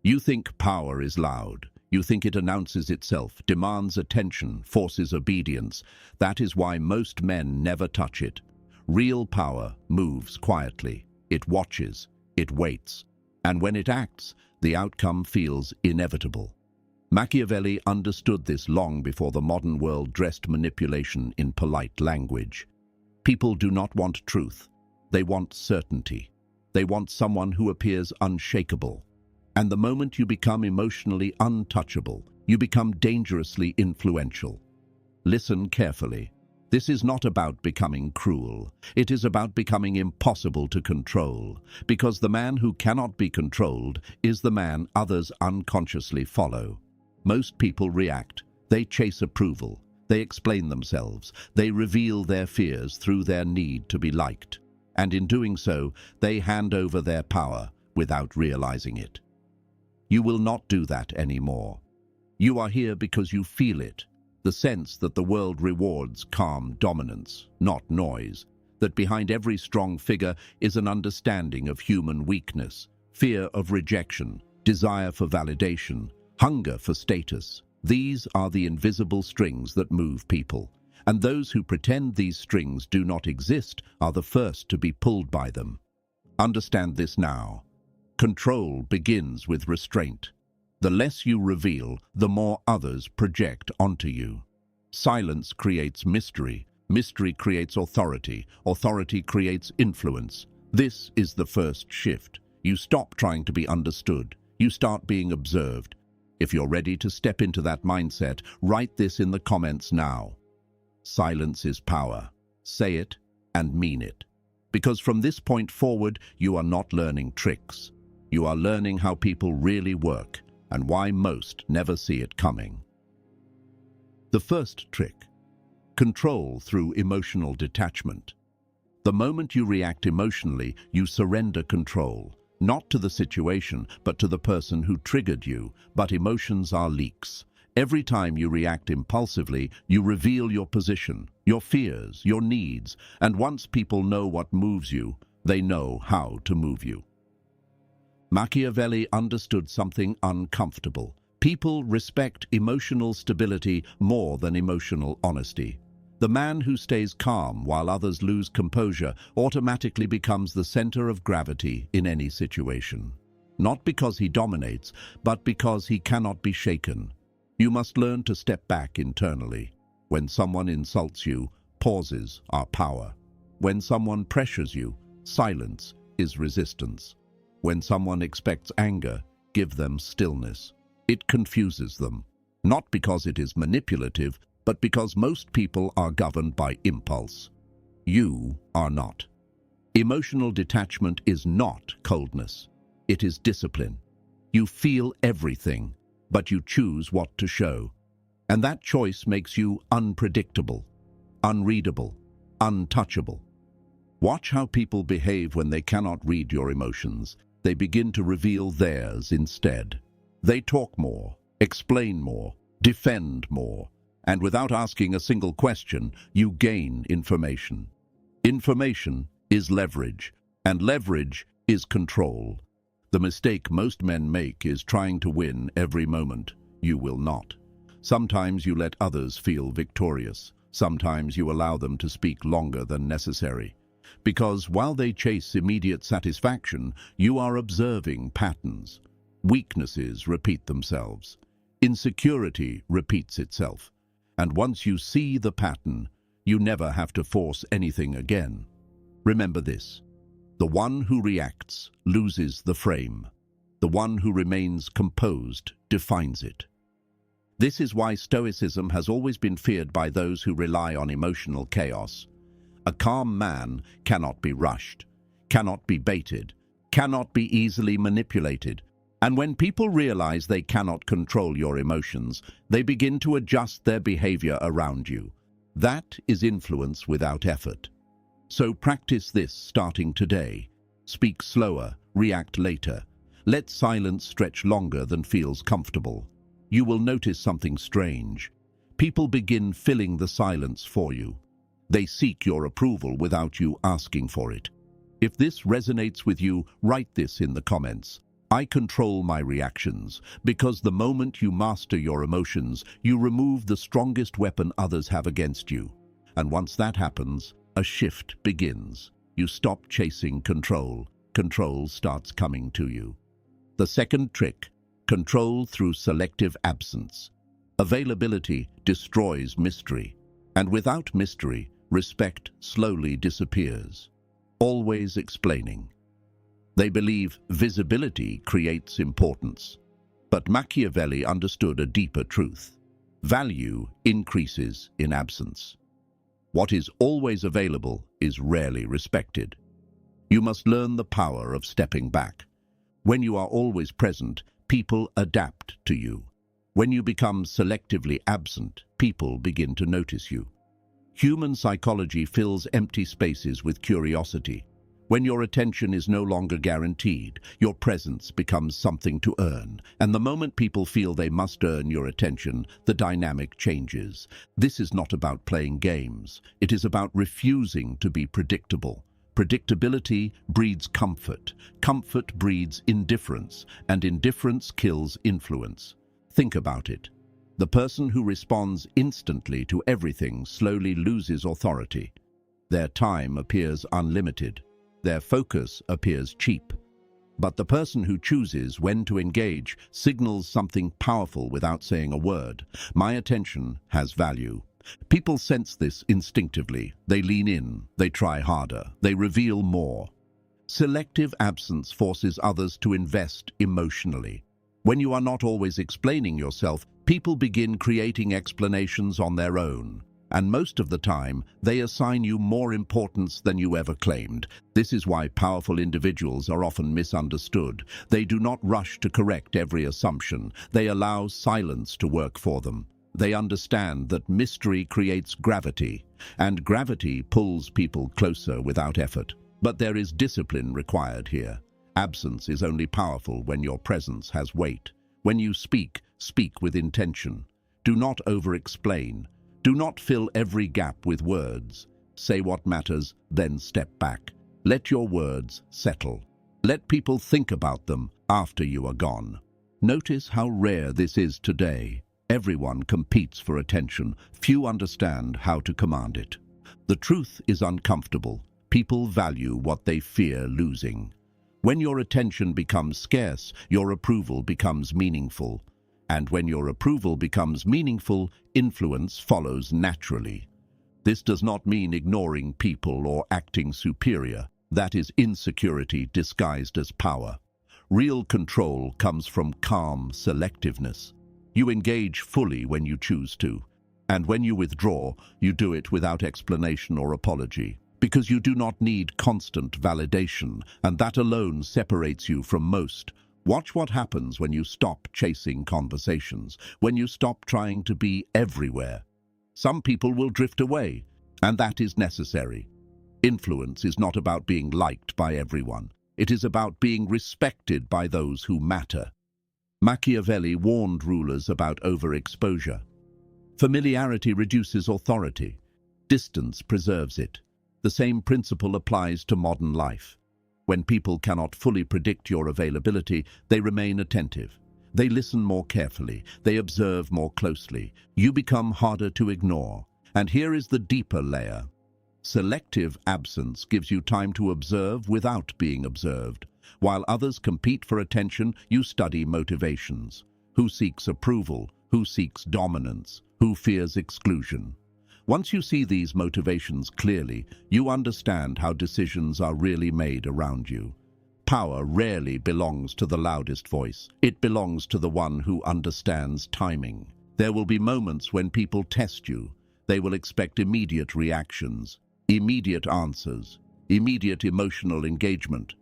You think power is loud. You think it announces itself, demands attention, forces obedience. That is why most men never touch it. Real power moves quietly. It watches. It waits. And when it acts, the outcome feels inevitable. Machiavelli understood this long before the modern world dressed manipulation in polite language. People do not want truth. They want certainty. They want someone who appears unshakable. And the moment you become emotionally untouchable, you become dangerously influential. Listen carefully. This is not about becoming cruel. It is about becoming impossible to control, because the man who cannot be controlled is the man others unconsciously follow. Most people react. They chase approval. They explain themselves. They reveal their fears through their need to be liked. And in doing so, they hand over their power without realizing it. You will not do that anymore. You are here because you feel it, the sense that the world rewards calm dominance, not noise, that behind every strong figure is an understanding of human weakness, fear of rejection, desire for validation, hunger for status. These are the invisible strings that move people, and those who pretend these strings do not exist are the first to be pulled by them. Understand this now. Control begins with restraint. The less you reveal, the more others project onto you. Silence creates mystery. Mystery creates authority. Authority creates influence. This is the first shift. You stop trying to be understood. You start being observed. If you're ready to step into that mindset, write this in the comments now. Silence is power. Say it and mean it. Because from this point forward, you are not learning tricks. You are learning how people really work and why most never see it coming. The first trick: control through emotional detachment. The moment you react emotionally, you surrender control, not to the situation, but to the person who triggered you. But emotions are leaks. Every time you react impulsively, you reveal your position, your fears, your needs, and once people know what moves you, they know how to move you. Machiavelli understood something uncomfortable. People respect emotional stability more than emotional honesty. The man who stays calm while others lose composure automatically becomes the center of gravity in any situation. Not because he dominates, but because he cannot be shaken. You must learn to step back internally. When someone insults you, pauses are power. When someone pressures you, silence is resistance. When someone expects anger, give them stillness. It confuses them, not because it is manipulative, but because most people are governed by impulse. You are not. Emotional detachment is not coldness. It is discipline. You feel everything, but you choose what to show. And that choice makes you unpredictable, unreadable, untouchable. Watch how people behave when they cannot read your emotions. They begin to reveal theirs instead. They talk more, explain more, defend more, and without asking a single question, you gain information. Information is leverage, and leverage is control. The mistake most men make is trying to win every moment. You will not. Sometimes you let others feel victorious. Sometimes you allow them to speak longer than necessary. Because while they chase immediate satisfaction, you are observing patterns. Weaknesses repeat themselves. Insecurity repeats itself. And once you see the pattern, you never have to force anything again. Remember this: the one who reacts loses the frame. The one who remains composed defines it. This is why Stoicism has always been feared by those who rely on emotional chaos. A calm man cannot be rushed, cannot be baited, cannot be easily manipulated. And when people realize they cannot control your emotions, they begin to adjust their behavior around you. That is influence without effort. So practice this starting today. Speak slower, react later. Let silence stretch longer than feels comfortable. You will notice something strange. People begin filling the silence for you. They seek your approval without you asking for it. If this resonates with you, write this in the comments. I control my reactions, because the moment you master your emotions, you remove the strongest weapon others have against you. And once that happens, a shift begins. You stop chasing control. Control starts coming to you. The second trick: control through selective absence. Availability destroys mystery, and without mystery, respect slowly disappears. Always explaining. They believe visibility creates importance. But Machiavelli understood a deeper truth. Value increases in absence. What is always available is rarely respected. You must learn the power of stepping back. When you are always present, people adapt to you. When you become selectively absent, people begin to notice you. Human psychology fills empty spaces with curiosity. When your attention is no longer guaranteed, your presence becomes something to earn. And the moment people feel they must earn your attention, the dynamic changes. This is not about playing games. It is about refusing to be predictable. Predictability breeds comfort. Comfort breeds indifference, and indifference kills influence. Think about it. The person who responds instantly to everything slowly loses authority. Their time appears unlimited. Their focus appears cheap. But the person who chooses when to engage signals something powerful without saying a word. My attention has value. People sense this instinctively. They lean in, they try harder, they reveal more. Selective absence forces others to invest emotionally. When you are not always explaining yourself, people begin creating explanations on their own. And most of the time, they assign you more importance than you ever claimed. This is why powerful individuals are often misunderstood. They do not rush to correct every assumption. They allow silence to work for them. They understand that mystery creates gravity, and gravity pulls people closer without effort. But there is discipline required here. Absence is only powerful when your presence has weight. When you speak, speak with intention. Do not over-explain. Do not fill every gap with words. Say what matters, then step back. Let your words settle. Let people think about them after you are gone. Notice how rare this is today. Everyone competes for attention. Few understand how to command it. The truth is uncomfortable. People value what they fear losing. When your attention becomes scarce, your approval becomes meaningful. And when your approval becomes meaningful, influence follows naturally. This does not mean ignoring people or acting superior. That is insecurity disguised as power. Real control comes from calm selectiveness. You engage fully when you choose to. And when you withdraw, you do it without explanation or apology. Because you do not need constant validation, and that alone separates you from most. Watch what happens when you stop chasing conversations, when you stop trying to be everywhere. Some people will drift away, and that is necessary. Influence is not about being liked by everyone. It is about being respected by those who matter. Machiavelli warned rulers about overexposure. Familiarity reduces authority. Distance preserves it. The same principle applies to modern life. When people cannot fully predict your availability, they remain attentive. They listen more carefully. They observe more closely. You become harder to ignore. And here is the deeper layer. Selective absence gives you time to observe without being observed. While others compete for attention, you study motivations. Who seeks approval? Who seeks dominance? Who fears exclusion? Once you see these motivations clearly, you understand how decisions are really made around you. Power rarely belongs to the loudest voice. It belongs to the one who understands timing. There will be moments when people test you. They will expect immediate reactions, immediate answers, immediate emotional engagement.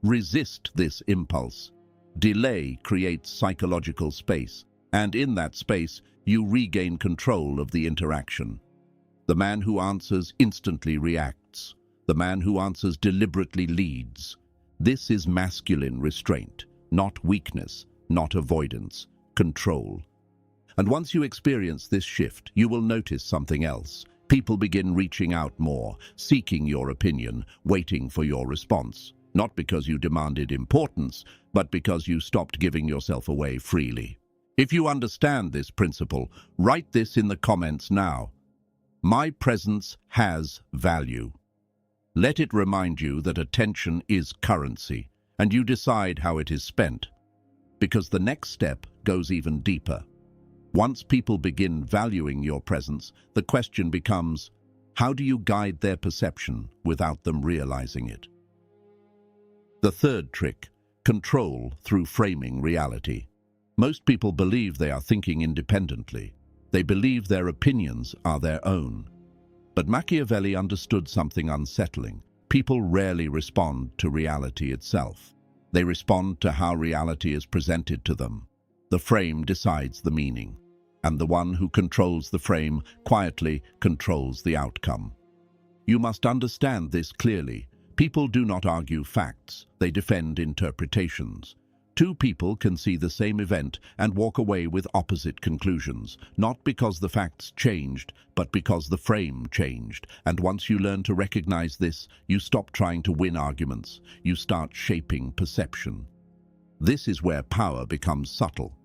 Resist this impulse. Delay creates psychological space, and in that space, you regain control of the interaction. The man who answers instantly reacts. The man who answers deliberately leads. This is masculine restraint, not weakness, not avoidance, control. And once you experience this shift, you will notice something else. People begin reaching out more, seeking your opinion, waiting for your response. not because you demanded importance, but because you stopped giving yourself away freely. If you understand this principle, write this in the comments now. My presence has value. Let it remind you that attention is currency, and you decide how it is spent. Because the next step goes even deeper. Once people begin valuing your presence, the question becomes, how do you guide their perception without them realizing it? The third trick, control through framing reality. Most people believe they are thinking independently. They believe their opinions are their own. But Machiavelli understood something unsettling. People rarely respond to reality itself. They respond to how reality is presented to them. The frame decides the meaning, and the one who controls the frame quietly controls the outcome. You must understand this clearly. People do not argue facts, they defend interpretations. Two people can see the same event and walk away with opposite conclusions, not because the facts changed, but because the frame changed. And once you learn to recognize this, you stop trying to win arguments. You start shaping perception. This is where power becomes subtle.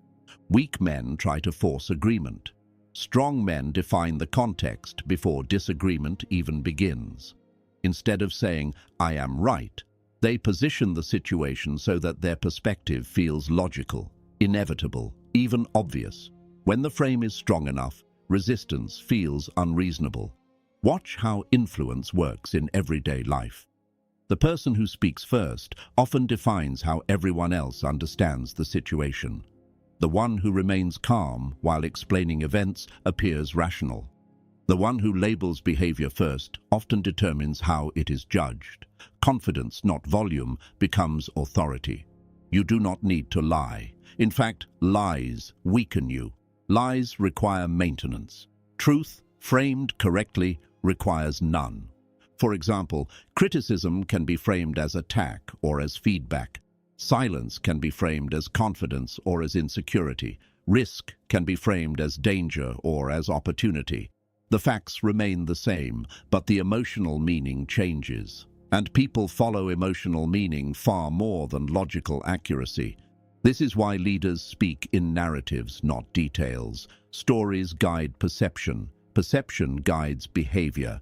Weak men try to force agreement. Strong men define the context before disagreement even begins. Instead of saying, "I am right," they position the situation so that their perspective feels logical, inevitable, even obvious. When the frame is strong enough, resistance feels unreasonable. Watch how influence works in everyday life. The person who speaks first often defines how everyone else understands the situation. The one who remains calm while explaining events appears rational. The one who labels behavior first often determines how it is judged. Confidence, not volume, becomes authority. You do not need to lie. In fact, lies weaken you. Lies require maintenance. Truth, framed correctly, requires none. For example, criticism can be framed as attack or as feedback. Silence can be framed as confidence or as insecurity. Risk can be framed as danger or as opportunity. The facts remain the same, but the emotional meaning changes. And people follow emotional meaning far more than logical accuracy. This is why leaders speak in narratives, not details. Stories guide perception. Perception guides behavior.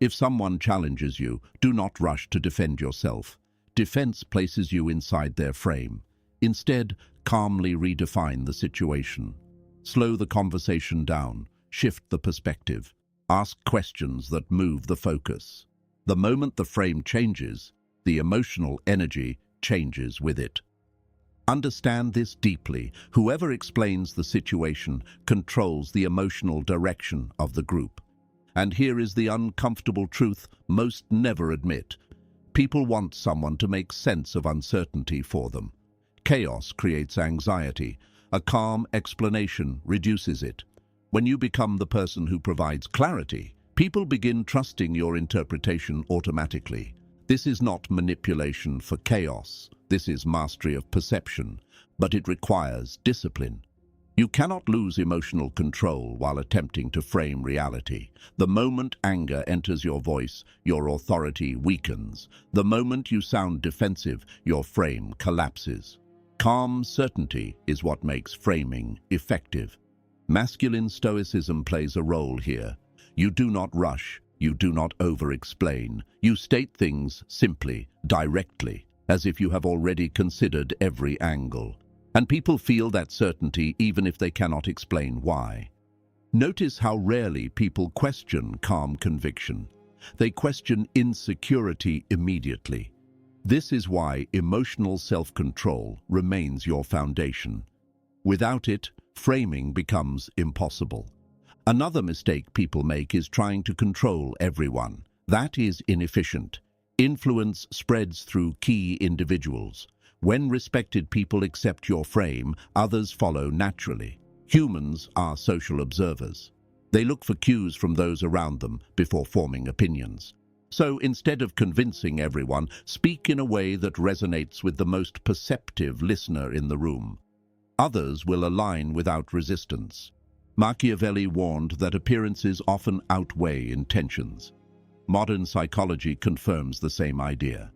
If someone challenges you, do not rush to defend yourself. Defense places you inside their frame. Instead, calmly redefine the situation. Slow the conversation down. Shift the perspective. Ask questions that move the focus. The moment the frame changes, the emotional energy changes with it. Understand this deeply. Whoever explains the situation controls the emotional direction of the group. And here is the uncomfortable truth most never admit. People want someone to make sense of uncertainty for them. Chaos creates anxiety. A calm explanation reduces it. When you become the person who provides clarity, people begin trusting your interpretation automatically. This is not manipulation for chaos. This is mastery of perception, but it requires discipline. You cannot lose emotional control while attempting to frame reality. The moment anger enters your voice, your authority weakens. The moment you sound defensive, your frame collapses. Calm certainty is what makes framing effective. Masculine stoicism plays a role here. You do not rush, you do not over-explain. You state things simply, directly, as if you have already considered every angle. And people feel that certainty even if they cannot explain why. Notice how rarely people question calm conviction. They question insecurity immediately. This is why emotional self-control remains your foundation. Without it, framing becomes impossible. Another mistake people make is trying to control everyone. That is inefficient. Influence spreads through key individuals. When respected people accept your frame, others follow naturally. Humans are social observers. They look for cues from those around them before forming opinions. So instead of convincing everyone, speak in a way that resonates with the most perceptive listener in the room. Others will align without resistance. Machiavelli warned that appearances often outweigh intentions. Modern psychology confirms the same idea.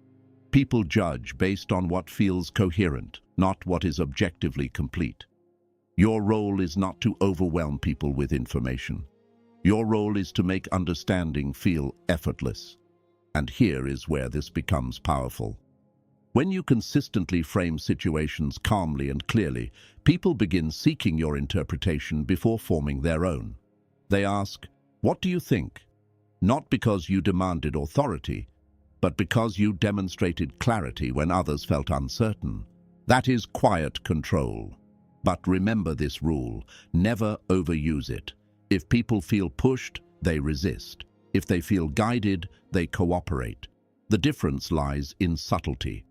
People judge based on what feels coherent, not what is objectively complete. Your role is not to overwhelm people with information. Your role is to make understanding feel effortless. And here is where this becomes powerful. When you consistently frame situations calmly and clearly, people begin seeking your interpretation before forming their own. They ask, "What do you think?" Not because you demanded authority, but because you demonstrated clarity when others felt uncertain. That is quiet control. But remember this rule: never overuse it. If people feel pushed, they resist. If they feel guided, they cooperate. The difference lies in subtlety.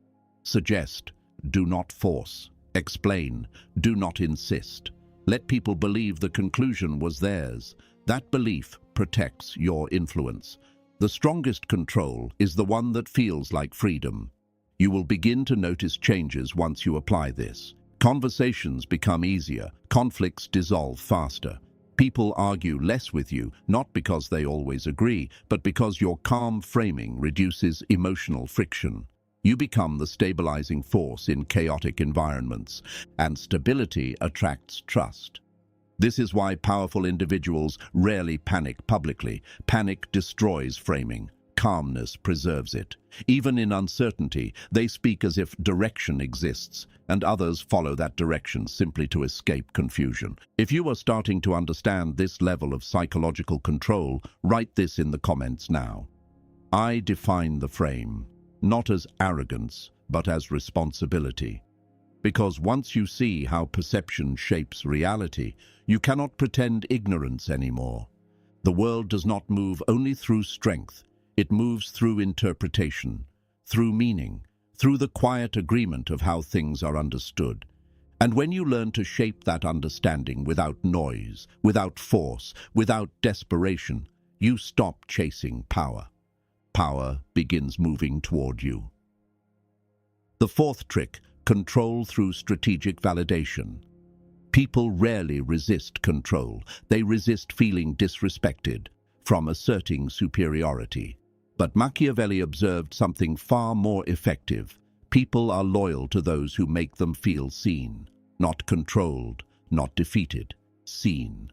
Suggest, do not force. Explain, do not insist. Let people believe the conclusion was theirs. That belief protects your influence. The strongest control is the one that feels like freedom. You will begin to notice changes once you apply this. Conversations become easier, conflicts dissolve faster. People argue less with you, not because they always agree, but because your calm framing reduces emotional friction. You become the stabilizing force in chaotic environments, and stability attracts trust. This is why powerful individuals rarely panic publicly. Panic destroys framing. Calmness preserves it. Even in uncertainty, they speak as if direction exists, and others follow that direction simply to escape confusion. If you are starting to understand this level of psychological control, write this in the comments now. I define the frame, not as arrogance, but as responsibility. Because once you see how perception shapes reality, you cannot pretend ignorance anymore. The world does not move only through strength. It moves through interpretation, through meaning, through the quiet agreement of how things are understood. And when you learn to shape that understanding without noise, without force, without desperation, you stop chasing power. Power begins moving toward you. The fourth trick: control through strategic validation. People rarely resist control. They resist feeling disrespected, from asserting superiority. But Machiavelli observed something far more effective. People are loyal to those who make them feel seen, not controlled, not defeated, seen.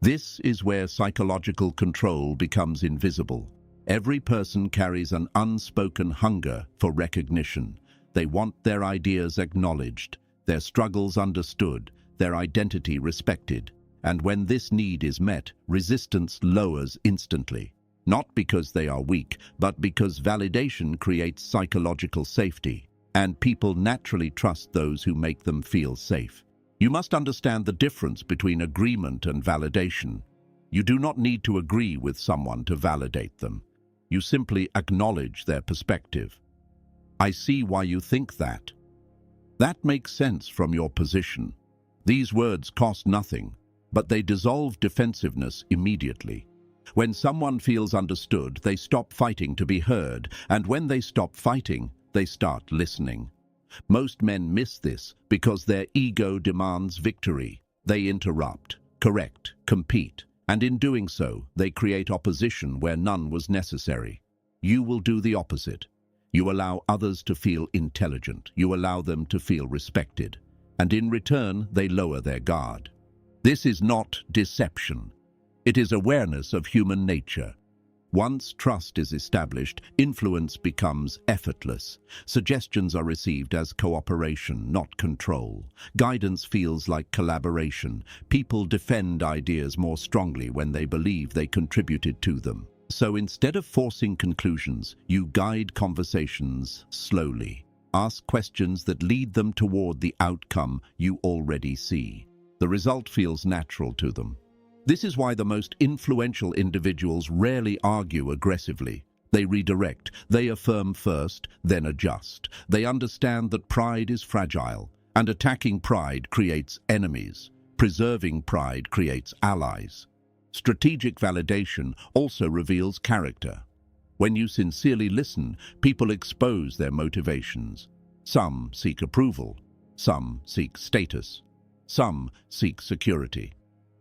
This is where psychological control becomes invisible. Every person carries an unspoken hunger for recognition. They want their ideas acknowledged, their struggles understood, their identity respected. And when this need is met, resistance lowers instantly. Not because they are weak, but because validation creates psychological safety. And people naturally trust those who make them feel safe. You must understand the difference between agreement and validation. You do not need to agree with someone to validate them. You simply acknowledge their perspective. I see why you think that. That makes sense from your position. These words cost nothing, but they dissolve defensiveness immediately. When someone feels understood, they stop fighting to be heard, and when they stop fighting, they start listening. Most men miss this because their ego demands victory. They interrupt, correct, compete, and in doing so, they create opposition where none was necessary. You will do the opposite. You allow others to feel intelligent. You allow them to feel respected. And in return, they lower their guard. This is not deception. It is awareness of human nature. Once trust is established, influence becomes effortless. Suggestions are received as cooperation, not control. Guidance feels like collaboration. People defend ideas more strongly when they believe they contributed to them. So instead of forcing conclusions, you guide conversations slowly. Ask questions that lead them toward the outcome you already see. The result feels natural to them. This is why the most influential individuals rarely argue aggressively. They redirect, they affirm first, then adjust. They understand that pride is fragile, and attacking pride creates enemies. Preserving pride creates allies. Strategic validation also reveals character. When you sincerely listen, people expose their motivations. Some seek approval, some seek status, some seek security.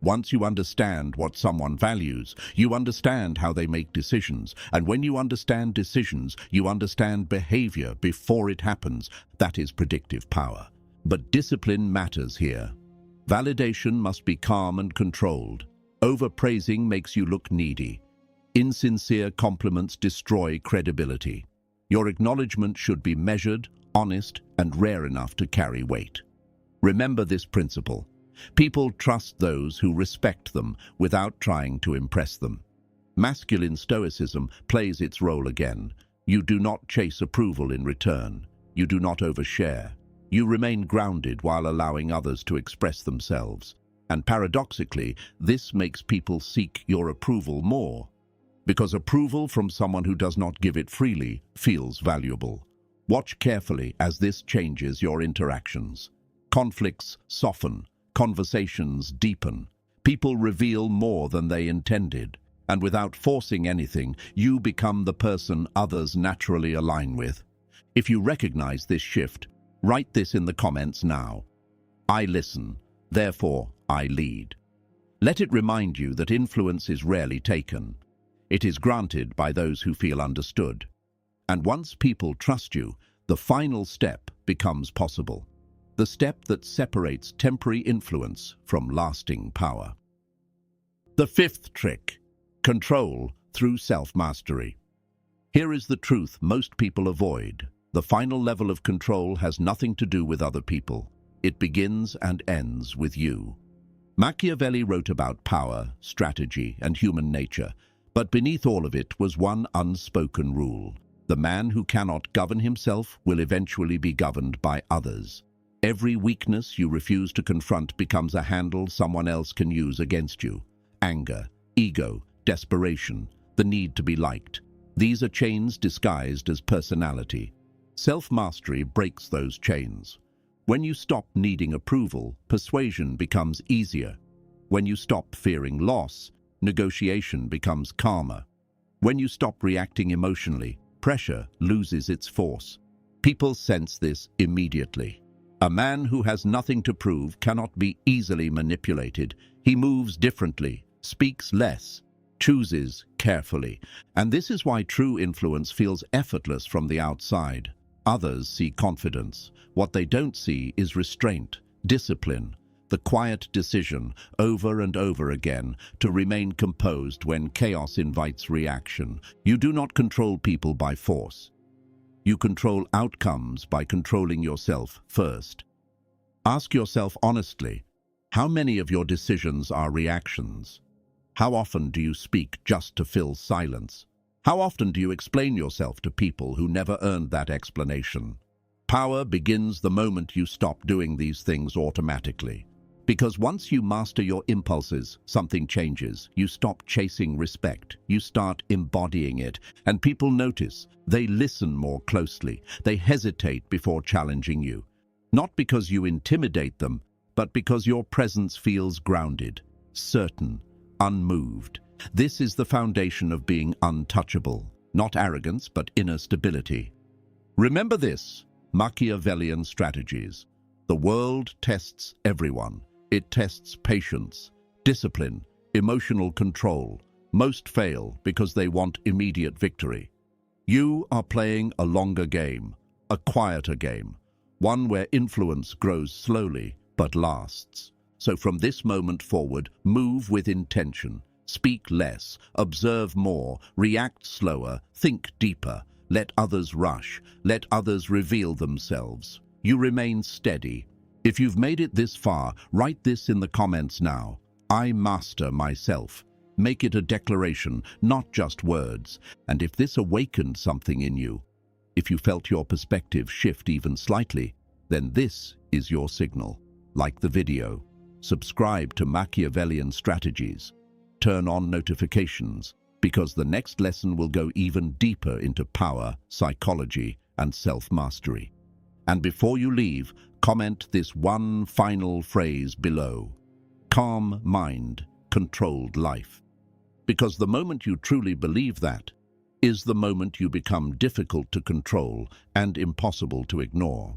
Once you understand what someone values, you understand how they make decisions. And when you understand decisions, you understand behavior before it happens. That is predictive power. But discipline matters here. Validation must be calm and controlled. Overpraising makes you look needy. Insincere compliments destroy credibility. Your acknowledgement should be measured, honest, and rare enough to carry weight. Remember this principle. People trust those who respect them without trying to impress them. Masculine stoicism plays its role again. You do not chase approval in return. You do not overshare. You remain grounded while allowing others to express themselves. And paradoxically, this makes people seek your approval more. Because approval from someone who does not give it freely feels valuable. Watch carefully as this changes your interactions. Conflicts soften. Conversations deepen. People reveal more than they intended. And without forcing anything, you become the person others naturally align with. If you recognize this shift, write this in the comments now. I listen, therefore I lead. Let it remind you that influence is rarely taken. It is granted by those who feel understood. And once people trust you, the final step becomes possible. The step that separates temporary influence from lasting power. The fifth trick: control through self-mastery. Here is the truth most people avoid. The final level of control has nothing to do with other people. It begins and ends with you. Machiavelli wrote about power, strategy, and human nature, but beneath all of it was one unspoken rule. The man who cannot govern himself will eventually be governed by others. Every weakness you refuse to confront becomes a handle someone else can use against you. Anger, ego, desperation, the need to be liked. These are chains disguised as personality. Self-mastery breaks those chains. When you stop needing approval, persuasion becomes easier. When you stop fearing loss, negotiation becomes calmer. When you stop reacting emotionally, pressure loses its force. People sense this immediately. A man who has nothing to prove cannot be easily manipulated. He moves differently, speaks less, chooses carefully. And this is why true influence feels effortless from the outside. Others see confidence. What they don't see is restraint, discipline, the quiet decision over and over again to remain composed when chaos invites reaction. You do not control people by force. You control outcomes by controlling yourself first. Ask yourself honestly, how many of your decisions are reactions? How often do you speak just to fill silence? How often do you explain yourself to people who never earned that explanation? Power begins the moment you stop doing these things automatically. Because once you master your impulses, something changes. You stop chasing respect. You start embodying it. And people notice. They listen more closely. They hesitate before challenging you. Not because you intimidate them, but because your presence feels grounded, certain, unmoved. This is the foundation of being untouchable. Not arrogance, but inner stability. Remember this: Machiavellian strategies. The world tests everyone. It tests patience, discipline, emotional control. Most fail because they want immediate victory. You are playing a longer game, a quieter game, one where influence grows slowly but lasts. So from this moment forward, move with intention. Speak less, observe more, react slower, think deeper. Let others rush, let others reveal themselves. You remain steady. If you've made it this far, write this in the comments now. I master myself. Make it a declaration, not just words. And if this awakened something in you, if you felt your perspective shift even slightly, then this is your signal. Like the video, subscribe to Machiavellian Strategies, turn on notifications, because the next lesson will go even deeper into power, psychology, and self-mastery. And before you leave, comment this one final phrase below: calm mind, controlled life. Because the moment you truly believe that is the moment you become difficult to control and impossible to ignore.